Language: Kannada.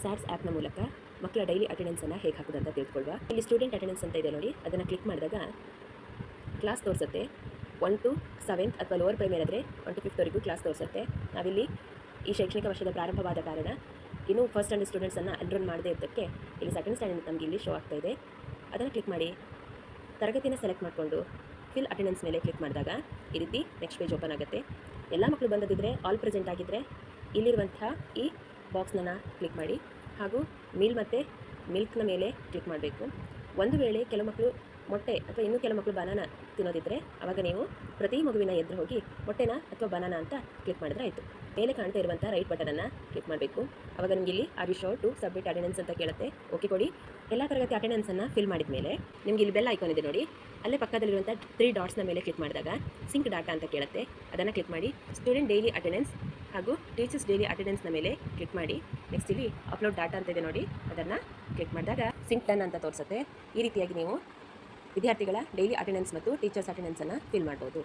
ಸ್ಯಾಟ್ಸ್ ಆ್ಯಪ್ನ ಮೂಲಕ ಮಕ್ಕಳ ಡೈಲಿ ಅಟೆಂಡೆನ್ಸನ್ನು ಹೇಗೆ ಹಾಕೋದು ಅಂತ ತಿಳ್ಕೊಳ್ಳುವ. ಇಲ್ಲಿ ಸ್ಟೂಡೆಂಟ್ ಅಟೆಂಡೆನ್ಸ್ ಅಂತ ಇದೆ ನೋಡಿ, ಅದನ್ನು ಕ್ಲಿಕ್ ಮಾಡಿದಾಗ ಕ್ಲಾಸ್ ತೋರಿಸುತ್ತೆ. 1 to 7th ಅಥವಾ ಲೋವರ್ ಪ್ರೈಮರಿ ಆದರೆ 1 to 5th ವರೆಗೂ ಕ್ಲಾಸ್ ತೋರಿಸುತ್ತೆ. ನಾವಿಲ್ಲಿ ಈ ಶೈಕ್ಷಣಿಕ ವರ್ಷದ ಪ್ರಾರಂಭವಾದ ಕಾರಣ ಇನ್ನೂ ಫಸ್ಟ್ ಸ್ಟ್ಯಾಂಡರ್ಡ್ ಸ್ಟೂಡೆಂಟ್ಸನ್ನು ಎನ್ರೋಲ್ ಮಾಡದೇ ಇದ್ದಕ್ಕೆ ಇಲ್ಲಿ ಸೆಕೆಂಡ್ ಸ್ಟ್ಯಾಂಡರ್ಡ್ ನಮಗೆ ಇಲ್ಲಿ ಶೋ ಆಗ್ತಾ ಇದೆ. ಅದನ್ನು ಕ್ಲಿಕ್ ಮಾಡಿ ತರಗತಿನ ಸೆಲೆಕ್ಟ್ ಮಾಡಿಕೊಂಡು ಫಿಲ್ ಅಟೆಂಡೆನ್ಸ್ ಮೇಲೆ ಕ್ಲಿಕ್ ಮಾಡಿದಾಗ ಈ ರೀತಿ ನೆಕ್ಸ್ಟ್ ಪೇಜ್ ಓಪನ್ ಆಗುತ್ತೆ. ಎಲ್ಲ ಮಕ್ಕಳು ಬಂದಿದ್ದರೆ ಆಲ್ ಪ್ರೆಸೆಂಟ್ ಆಗಿದ್ದರೆ ಇಲ್ಲಿರುವಂಥ ಈ ಬಾಕ್ಸ್ನ ಕ್ಲಿಕ್ ಮಾಡಿ ಹಾಗೂ ಮೀಲ್ ಮತ್ತು ಮಿಲ್ಕ್ನ ಮೇಲೆ ಕ್ಲಿಕ್ ಮಾಡಬೇಕು. ಒಂದು ವೇಳೆ ಕೆಲವು ಮಕ್ಕಳು ಮೊಟ್ಟೆ ಅಥವಾ ಇನ್ನೂ ಕೆಲವು ಮಕ್ಕಳು ಬನಾನಾ ತಿನ್ನೋದಿದ್ದರೆ ಆವಾಗ ನೀವು ಪ್ರತಿ ಮಗುವಿನ ಎದುರು ಹೋಗಿ ಮೊಟ್ಟೆನ ಅಥವಾ ಬನಾನಾ ಅಂತ ಕ್ಲಿಕ್ ಮಾಡಿದ್ರೆ ಆಯಿತು. ಮೇಲೆ ಕಾಣ್ತಾ ಇರುವಂಥ ರೈಟ್ ಬಟನನ್ನು ಕ್ಲಿಕ್ ಮಾಡಬೇಕು. ಆವಾಗ ನಿಮಗೆ ಇಲ್ಲಿ are you sure to submit attendance ಅಂತ ಕೇಳುತ್ತೆ. ಓಕೆ ಕೊಡಿ. ಎಲ್ಲ ತರಗತಿ ಅಟೆಂಡೆನ್ಸನ್ನು ಫಿಲ್ ಮಾಡಿದ ಮೇಲೆ ನಿಮಗೆ ಇಲ್ಲಿ ಬೆಲ್ ಐಕಾನ್ ಇದೆ ನೋಡಿ, ಅಲ್ಲೇ ಪಕ್ಕದಲ್ಲಿರುವಂಥ 3 ಡಾಟ್ಸ್ನ ಮೇಲೆ ಕ್ಲಿಕ್ ಮಾಡಿದಾಗ ಸಿಂಕ್ ಡಾಟಾ ಅಂತ ಕೇಳುತ್ತೆ. ಅದನ್ನು ಕ್ಲಿಕ್ ಮಾಡಿ ಸ್ಟೂಡೆಂಟ್ ಡೈಲಿ ಅಟೆಂಡೆನ್ಸ್ ಹಾಗೂ ಟೀಚರ್ಸ್ ಡೈಲಿ ಅಟೆಂಡೆನ್ಸ್ನ ಮೇಲೆ ಕ್ಲಿಕ್ ಮಾಡಿ ನೆಕ್ಸ್ಟ್ ಇಲ್ಲಿ ಅಪ್ಲೋಡ್ ಡಾಟಾ ಅಂತ ಇದೆ ನೋಡಿ, ಅದನ್ನು ಕ್ಲಿಕ್ ಮಾಡಿದಾಗ ಸಿಂಕ್ ಡನ್ ಅಂತ ತೋರಿಸುತ್ತೆ. ಈ ರೀತಿಯಾಗಿ ನೀವು ವಿದ್ಯಾರ್ಥಿಗಳ ಡೈಲಿ ಅಟೆಂಡೆನ್ಸ್ ಮತ್ತು ಟೀಚರ್ಸ್ ಅಟೆಂಡೆನ್ಸನ್ನು ಫಿಲ್ ಮಾಡ್ಬೋದು.